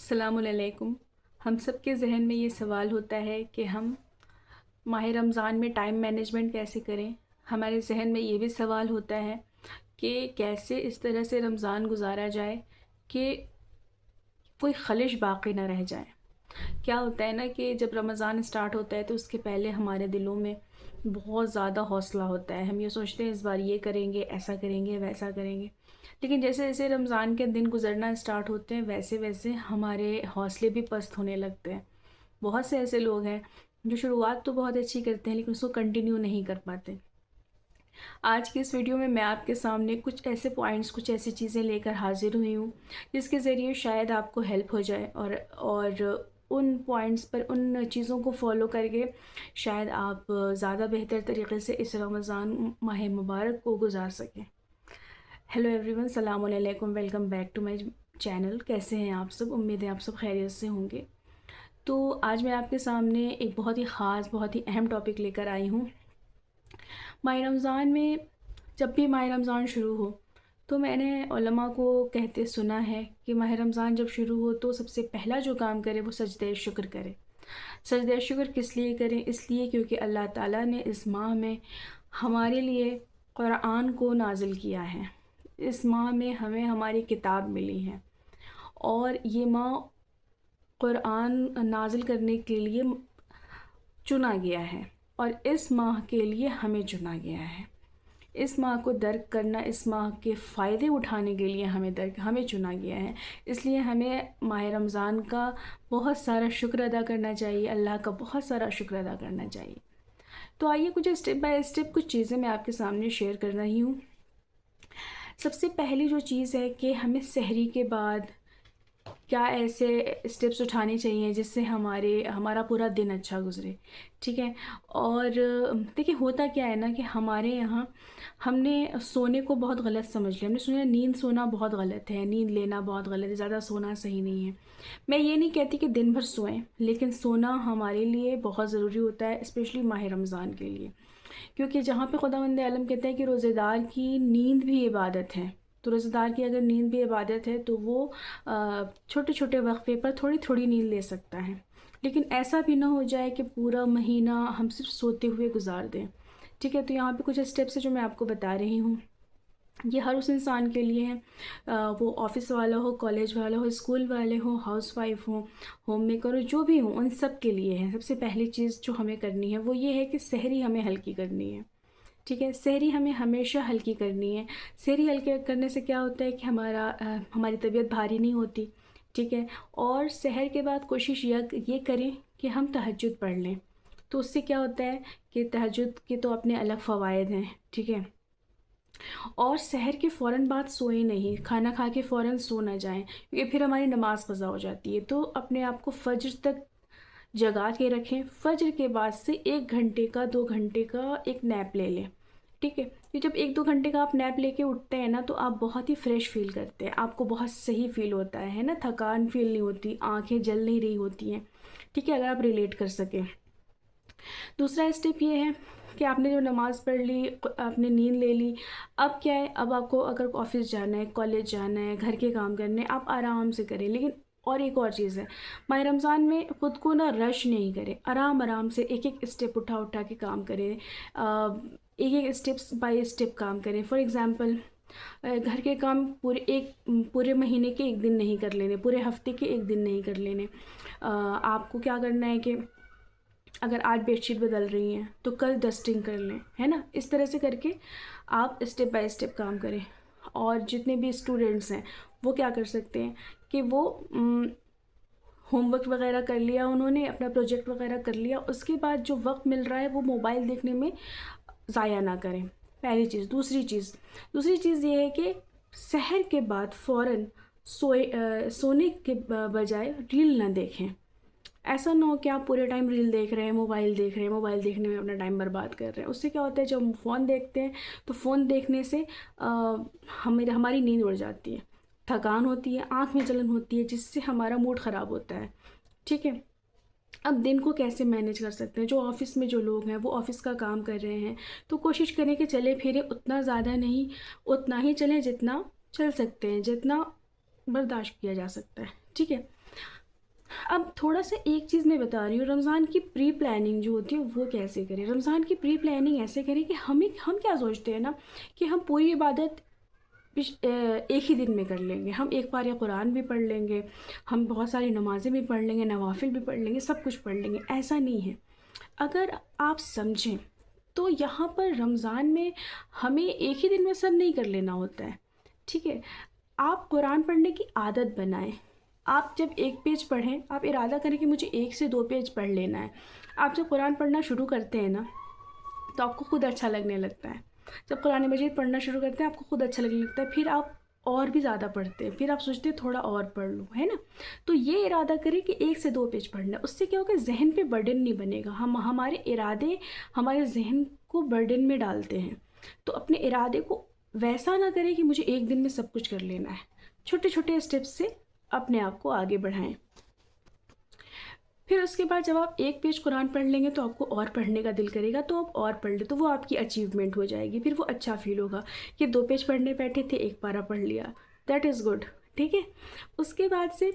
السلام علیکم۔ ہم سب کے ذہن میں یہ سوال ہوتا ہے کہ ہم ماہ رمضان میں ٹائم مینجمنٹ کیسے کریں۔ ہمارے ذہن میں یہ بھی سوال ہوتا ہے کہ کیسے اس طرح سے رمضان گزارا جائے کہ کوئی خلش باقی نہ رہ جائے۔ کیا ہوتا ہے نا کہ جب رمضان اسٹارٹ ہوتا ہے تو اس کے پہلے ہمارے دلوں میں بہت زیادہ حوصلہ ہوتا ہے، ہم یہ سوچتے ہیں اس بار یہ کریں گے، ایسا کریں گے، ویسا کریں گے، لیکن جیسے جیسے رمضان کے دن گزرنا اسٹارٹ ہوتے ہیں ویسے ویسے ہمارے حوصلے بھی پست ہونے لگتے ہیں۔ بہت سے ایسے لوگ ہیں جو شروعات تو بہت اچھی کرتے ہیں لیکن اس کو کنٹینیو نہیں کر پاتے۔ آج کی اس ویڈیو میں آپ کے سامنے کچھ ایسے پوائنٹس، کچھ ایسی چیزیں لے کر حاضر ہوئی ہوں جس کے ذریعے شاید آپ کو ہیلپ ہو جائے اور ان پوائنٹس پر، ان چیزوں کو فالو کر کے شاید آپ زیادہ بہتر طریقے سے اس رمضان ماہ مبارک کو گزار سکیں۔ ہیلو ایوری ون، السلام علیکم، welcome back to my channel. کیسے ہیں آپ سب؟ امید ہے آپ سب خیریت سے ہوں گے۔ تو آج میں آپ کے سامنے ایک بہت ہی خاص، بہت ہی اہم ٹاپک لے کر آئی ہوں۔ ماہ رمضان میں جب بھی ماہ رمضان شروع ہو تو میں نے علماء کو کہتے سنا ہے کہ ماہ رمضان جب شروع ہو تو سب سے پہلا جو کام کرے وہ سجدہ شکر کرے۔ سجدہ شکر کس لیے کریں؟ اس لیے کیونکہ اللہ تعالیٰ نے اس ماہ میں ہمارے لیے قرآن کو نازل کیا ہے۔ اس ماہ میں ہمیں ہماری کتاب ملی ہے اور یہ ماہ قرآن نازل کرنے کے لیے چنا گیا ہے اور اس ماہ کے لیے ہمیں چنا گیا ہے۔ اس ماہ کو درک کرنا، اس ماہ کے فائدے اٹھانے کے لیے ہمیں چنا گیا ہے۔ اس لیے ہمیں ماہ رمضان کا بہت سارا شکر ادا کرنا چاہیے، اللہ کا بہت سارا شکر ادا کرنا چاہیے۔ تو آئیے کچھ اسٹیپ بائی اسٹیپ کچھ چیزیں میں آپ کے سامنے شیئر کر رہی ہوں۔ سب سے پہلی جو چیز ہے کہ ہمیں سحری کے بعد کیا ایسے اسٹیپس اٹھانے چاہیے جس سے ہمارا پورا دن اچھا گزرے، ٹھیک ہے۔ اور دیکھیں ہوتا کیا ہے نا کہ ہمارے یہاں ہم نے سونے کو بہت غلط سمجھ لیا۔ ہم نے سنا نیند سونا بہت غلط ہے، نیند لینا بہت غلط ہے، زیادہ سونا صحیح نہیں ہے۔ میں یہ نہیں کہتی کہ دن بھر سوئیں، لیکن سونا ہمارے لیے بہت ضروری ہوتا ہے، اسپیشلی ماہ رمضان کے لیے، کیونکہ جہاں پہ خداوند عالم کہتے ہیں کہ روزے دار کی نیند بھی عبادت ہے، تو روزہ دار کی اگر نیند بھی عبادت ہے تو وہ چھوٹے چھوٹے وقفے پر تھوڑی تھوڑی نیند لے سکتا ہے، لیکن ایسا بھی نہ ہو جائے کہ پورا مہینہ ہم صرف سوتے ہوئے گزار دیں، ٹھیک ہے۔ تو یہاں پہ کچھ اسٹیپس ہیں جو میں آپ کو بتا رہی ہوں۔ یہ ہر اس انسان کے لیے ہے، وہ آفس والا ہو، کالج والا ہو، اسکول والے ہوں، ہاؤس وائف ہوں، ہوم میکر ہو، جو بھی ہوں، ان سب کے لیے ہے۔ سب سے پہلی چیز جو ہمیں کرنی ہے وہ یہ ہے کہ سحری ہمیں ہلکی کرنی ہے، ٹھیک ہے۔ سحری ہمیں ہمیشہ ہلکی کرنی ہے۔ سحری ہلکے کرنے سے کیا ہوتا ہے کہ ہماری طبیعت بھاری نہیں ہوتی، ٹھیک ہے۔ اور سحر کے بعد کوشش یہ کریں کہ ہم تہجد پڑھ لیں، تو اس سے کیا ہوتا ہے کہ تہجد کے تو اپنے الگ فوائد ہیں، ٹھیک ہے۔ اور سحر کے فوراً بعد سوئیں نہیں، کھانا کھا کے فوراً سو نہ جائیں کیونکہ پھر ہماری نماز قضا ہو جاتی ہے۔ تو اپنے آپ کو فجر تک جگا کے رکھیں، فجر کے بعد سے 1 گھنٹے کا 2 گھنٹے کا ایک نیپ لے لیں، ٹھیک ہے۔ کہ جب 1-2 گھنٹے کا آپ نیپ لے کے اٹھتے ہیں نا تو آپ بہت ہی فریش فیل کرتے ہیں، آپ کو بہت صحیح فیل ہوتا ہے نا، تھکان فیل نہیں ہوتی، آنکھیں جل نہیں رہی ہوتی ہیں، ٹھیک ہے، اگر آپ ریلیٹ کر سکیں۔ دوسرا اسٹیپ یہ ہے کہ آپ نے جو نماز پڑھ لی، آپ نے نیند لے لی، اب کیا ہے، اب آپ کو اگر آفس جانا ہے، کالج جانا ہے، گھر کے کام کرنے، آپ آرام سے کریں، لیکن اور ایک اور چیز ہے، ماہ رمضان میں خود کو نہ رش نہیں کرے، آرام سے ایک اسٹیپ اٹھا کے کام کریں، ایک اسٹیپس بائی اسٹیپ کام کریں۔ فار ایگزامپل گھر کے کام پورے مہینے کے 1 دن نہیں کر لینے، پورے ہفتے کے 1 دن نہیں کر لینے۔ آپ کو کیا کرنا ہے کہ اگر آج بیڈ شیٹ بدل رہی ہیں تو کل ڈسٹنگ کر لیں، ہے نا، اس طرح سے کر کے آپ اسٹیپ بائی اسٹیپ کام کریں۔ اور جتنے بھی اسٹوڈنٹس ہیں وہ کیا کر سکتے ہیں کہ وہ ہوم ورک وغیرہ کر لیا، انہوں نے اپنا پروجیکٹ وغیرہ کر لیا، اس کے بعد جو وقت مل رہا ہے وہ موبائل دیکھنے میں ضائع نہ کریں، پہلی چیز۔ دوسری چیز یہ ہے کہ سحر کے بعد فوراً سونے کے بجائے ریل نہ دیکھیں۔ ایسا نہ ہو کہ آپ پورے ٹائم ریل دیکھ رہے ہیں، موبائل دیکھنے میں اپنا ٹائم برباد کر رہے ہیں۔ اس سے کیا ہوتا ہے، جب ہم فون دیکھتے ہیں تو فون دیکھنے سے ہماری نیند اڑ جاتی ہے، تھکان ہوتی ہے، آنکھ میں جلن ہوتی ہے، جس سے ہمارا موڈ خراب ہوتا ہے، ٹھیک ہے۔ اب دن کو کیسے مینیج کر سکتے ہیں؟ جو آفس میں جو لوگ ہیں وہ آفس کا کام کر رہے ہیں تو کوشش کریں کہ چلے پھرے اتنا زیادہ نہیں، اتنا ہی چلیں جتنا چل سکتے ہیں، جتنا برداشت کیا جا سکتا ہے، ٹھیک ہے۔ اب تھوڑا سا ایک چیز میں بتا رہی ہوں، رمضان کی پری پلاننگ جو ہوتی ہے وہ کیسے کریں. رمضان کی پری پلاننگ ایسے کریں کہ ہم کیا سوچتے ہیں نا کہ ہم پوری عبادت ایک ہی دن میں کر لیں گے. ہم ایک پارہ قرآن بھی پڑھ لیں گے، ہم بہت ساری نمازیں بھی پڑھ لیں گے، نوافل بھی پڑھ لیں گے، سب کچھ پڑھ لیں گے. ایسا نہیں ہے. اگر آپ سمجھیں تو یہاں پر رمضان میں ہمیں ایک ہی دن میں سب نہیں کر لینا ہوتا ہے. ٹھیک ہے، آپ قرآن پڑھنے کی عادت بنائیں. آپ جب ایک پیج پڑھیں، آپ ارادہ کریں کہ مجھے 1 سے 2 پیج پڑھ لینا ہے. آپ جب قرآن پڑھنا شروع کرتے ہیں نا تو آپ کو خود اچھا لگنے لگتا ہے. جب قرآن مجید پڑھنا شروع کرتے ہیں آپ کو خود اچھا لگنے لگتا ہے، پھر آپ اور بھی زیادہ پڑھتے ہیں، پھر آپ سوچتے ہیں تھوڑا اور پڑھ لوں، ہے نا. تو یہ ارادہ کریں کہ 1 سے 2 پیج پڑھنا ہے. اس سے کیا ہوگا، ذہن پہ برڈن نہیں بنے گا. ہمارے ارادے ہمارے ذہن کو برڈن میں ڈالتے ہیں. تو اپنے ارادے کو ویسا نہ کریں کہ مجھے ایک دن میں سب کچھ کر لینا ہے. چھوٹے چھوٹے اسٹیپس سے اپنے آپ کو آگے بڑھائیں. پھر اس کے بعد جب آپ ایک پیج قرآن پڑھ لیں گے تو آپ کو اور پڑھنے کا دل کرے گا، تو آپ اور پڑھ لیں، تو وہ آپ کی اچیومنٹ ہو جائے گی. پھر وہ اچھا فیل ہوگا کہ 2 پیج پڑھنے بیٹھے تھے، ایک پارہ پڑھ لیا. That is good. ٹھیک ہے. اس کے بعد سے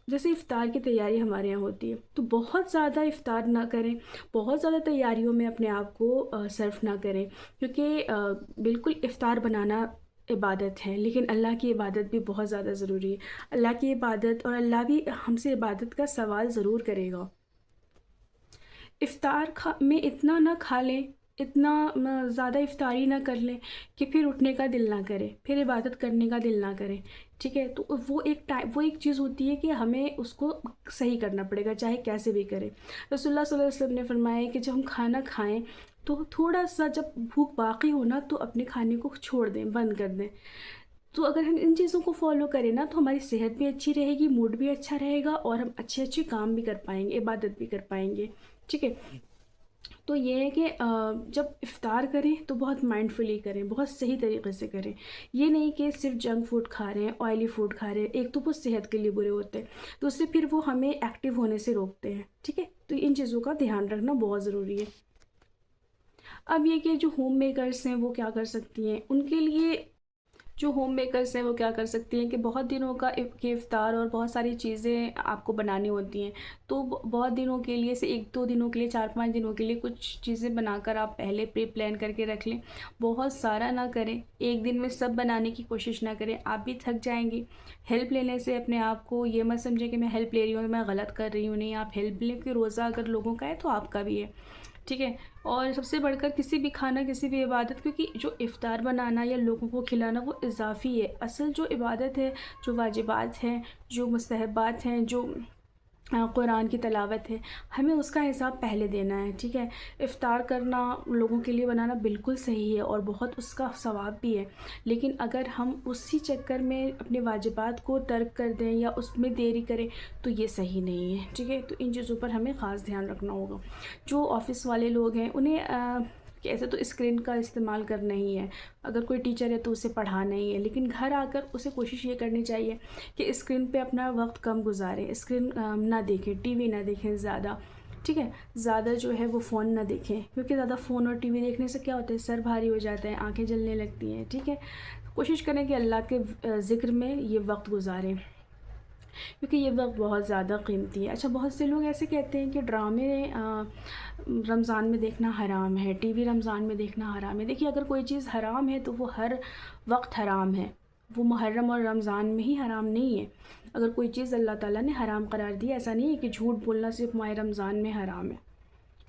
جیسے افطار کی تیاری ہمارے یہاں ہوتی ہے تو بہت زیادہ افطار نہ کریں، بہت زیادہ تیاریوں میں اپنے آپ کو صرف نہ کریں، کیونکہ بالکل افطار بنانا عبادت ہے، لیکن اللہ کی عبادت بھی بہت زیادہ ضروری ہے. اللہ کی عبادت، اور اللہ بھی ہم سے عبادت کا سوال ضرور کرے گا. افطار میں اتنا نہ کھا لیں، اتنا زیادہ افطاری نہ کر لیں کہ پھر اٹھنے کا دل نہ کرے، پھر عبادت کرنے کا دل نہ کرے. ٹھیک ہے. تو وہ ایک چیز ہوتی ہے کہ ہمیں اس کو صحیح کرنا پڑے گا، چاہے کیسے بھی کرے. رسول اللہ صلی اللہ علیہ وسلم نے فرمایا کہ جب ہم کھانا کھائیں تو تھوڑا سا جب بھوک باقی ہونا تو اپنے کھانے کو چھوڑ دیں، بند کر دیں. تو اگر ہم ان چیزوں کو فالو کریں نا تو ہماری صحت بھی اچھی رہے گی، موڈ بھی اچھا رہے گا، اور ہم اچھے اچھے کام بھی کر پائیں گے، عبادت بھی کر پائیں گے. ٹھیک ہے. تو یہ ہے کہ جب افطار کریں تو بہت مائنڈ فلی کریں، بہت صحیح طریقے سے کریں. یہ نہیں کہ صرف جنک فوڈ کھا رہے ہیں، آئلی فوڈ کھا رہے ہیں. ایک تو وہ صحت کے لیے برے ہوتے ہیں، دوسرے پھر وہ ہمیں ایکٹیو ہونے سے روکتے ہیں. ٹھیک ہے. تو ان چیزوں کا دھیان رکھنا بہت ضروری ہے. اب یہ کہ جو ہوم میکرس ہیں وہ کیا کر سکتی ہیں، ان کے لیے جو ہوم میکرس ہیں وہ کیا کر سکتی ہیں کہ بہت دنوں کا افطار اور بہت ساری چیزیں آپ کو بنانی ہوتی ہیں. تو بہت دنوں کے لیے سے 1-2 دنوں کے لیے، 4-5 دنوں کے لیے کچھ چیزیں بنا کر آپ پہلے پری پلان کر کے رکھ لیں. بہت سارا نہ کریں، ایک دن میں سب بنانے کی کوشش نہ کریں، آپ بھی تھک جائیں گی. ہیلپ لینے سے اپنے آپ کو یہ مت سمجھیں کہ میں ہیلپ لے رہی ہوں، میں غلط کر رہی ہوں. نہیں، آپ ہیلپ لیں، کہ روزہ اگر لوگوں کا ہے تو آپ کا بھی ہے. ٹھیک ہے. اور سب سے بڑھ کر کسی بھی کھانا، کسی بھی عبادت، کیونکہ جو افطار بنانا یا لوگوں کو کھلانا وہ اضافی ہے. اصل جو عبادت ہے، جو واجبات ہیں، جو مستحبات ہیں، جو قرآن کی تلاوت ہے، ہمیں اس کا حساب پہلے دینا ہے. ٹھیک ہے. افطار کرنا، لوگوں کے لیے بنانا بالکل صحیح ہے اور بہت اس کا ثواب بھی ہے، لیکن اگر ہم اسی چکر میں اپنے واجبات کو ترک کر دیں یا اس میں دیری کریں تو یہ صحیح نہیں ہے. ٹھیک ہے. تو ان چیزوں پر ہمیں خاص دھیان رکھنا ہوگا. جو آفس والے لوگ ہیں انہیں ایسے تو اسکرین کا استعمال کرنا ہی ہے، اگر کوئی ٹیچر ہے تو اسے پڑھانا ہی ہے، لیکن گھر آ کر اسے کوشش یہ کرنی چاہیے کہ اسکرین پہ اپنا وقت کم گزاریں، اسکرین نہ دیکھیں، ٹی وی نہ دیکھیں زیادہ. ٹھیک ہے. زیادہ جو ہے وہ فون نہ دیکھیں، کیونکہ زیادہ فون اور ٹی وی دیکھنے سے کیا ہوتا ہے، سر بھاری ہو جاتا ہے، آنکھیں جلنے لگتی ہیں. ٹھیک ہے. کوشش کریں کہ اللہ کے ذکر میں یہ وقت گزاریں، کیونکہ یہ وقت بہت زیادہ قیمتی ہے. اچھا، بہت سے لوگ ایسے کہتے ہیں کہ ڈرامے رمضان میں دیکھنا حرام ہے، ٹی وی رمضان میں دیکھنا حرام ہے. دیکھیے، اگر کوئی چیز حرام ہے تو وہ ہر وقت حرام ہے، وہ محرم اور رمضان میں ہی حرام نہیں ہے. اگر کوئی چیز اللہ تعالیٰ نے حرام قرار دی، ایسا نہیں ہے کہ جھوٹ بولنا صرف ماہ رمضان میں حرام ہے.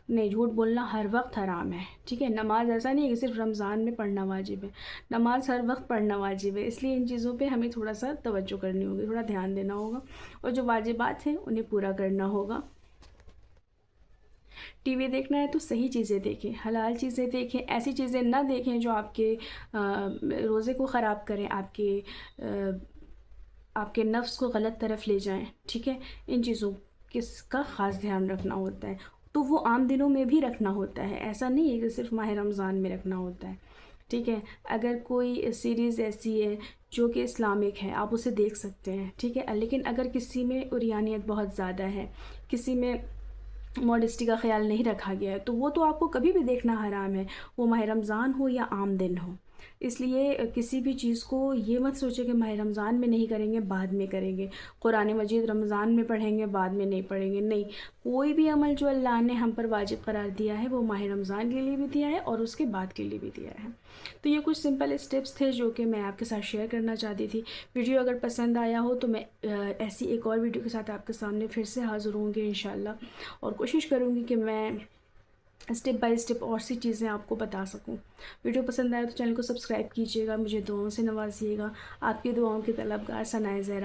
نہیں، جھوٹ بولنا ہر وقت حرام ہے. ٹھیک ہے. نماز ایسا نہیں ہے کہ صرف رمضان میں پڑھنا واجب ہے، نماز ہر وقت پڑھنا واجب ہے. اس لیے ان چیزوں پہ ہمیں تھوڑا سا توجہ کرنی ہوگی، تھوڑا دھیان دینا ہوگا، اور جو واجبات ہیں انہیں پورا کرنا ہوگا. ٹی وی دیکھنا ہے تو صحیح چیزیں دیکھیں، حلال چیزیں دیکھیں، ایسی چیزیں نہ دیکھیں جو آپ کے روزے کو خراب کریں، آپ کے نفس کو غلط طرف لے جائیں. ٹھیک ہے. ان چیزوں کا خاص دھیان رکھنا ہوتا ہے. تو وہ عام دنوں میں بھی رکھنا ہوتا ہے، ایسا نہیں ہے کہ صرف ماہ رمضان میں رکھنا ہوتا ہے. ٹھیک ہے. اگر کوئی سیریز ایسی ہے جو کہ اسلامک ہے، آپ اسے دیکھ سکتے ہیں. ٹھیک ہے. لیکن اگر کسی میں عریانیت بہت زیادہ ہے، کسی میں ماڈسٹی کا خیال نہیں رکھا گیا ہے، تو وہ تو آپ کو کبھی بھی دیکھنا حرام ہے، وہ ماہ رمضان ہو یا عام دن ہو. اس لیے کسی بھی چیز کو یہ مت سوچے کہ ماہ رمضان میں نہیں کریں گے بعد میں کریں گے، قرآن مجید رمضان میں پڑھیں گے بعد میں نہیں پڑھیں گے، نہیں، کوئی بھی عمل جو اللہ نے ہم پر واجب قرار دیا ہے وہ ماہ رمضان کے لیے بھی دیا ہے اور اس کے بعد کے لیے بھی دیا ہے۔ تو یہ کچھ سمپل اسٹیپس تھے جو کہ میں آپ کے ساتھ شیئر کرنا چاہتی تھی۔ ویڈیو اگر پسند آیا ہو تو میں ایسی ایک اور ویڈیو کے ساتھ آپ کے سامنے پھر سے حاضر ہوں گی انشاءاللہ، اور کوشش کروں گی کہ میں اسٹیپ بائی اسٹیپ اور سی چیزیں آپ کو بتا سکوں۔ ویڈیو پسند آئے تو چینل کو سبسکرائب کیجیے گا، مجھے دعاؤں سے نوازیے گا۔ آپ کی دعاؤں کی طلبگار ثناء زہرا۔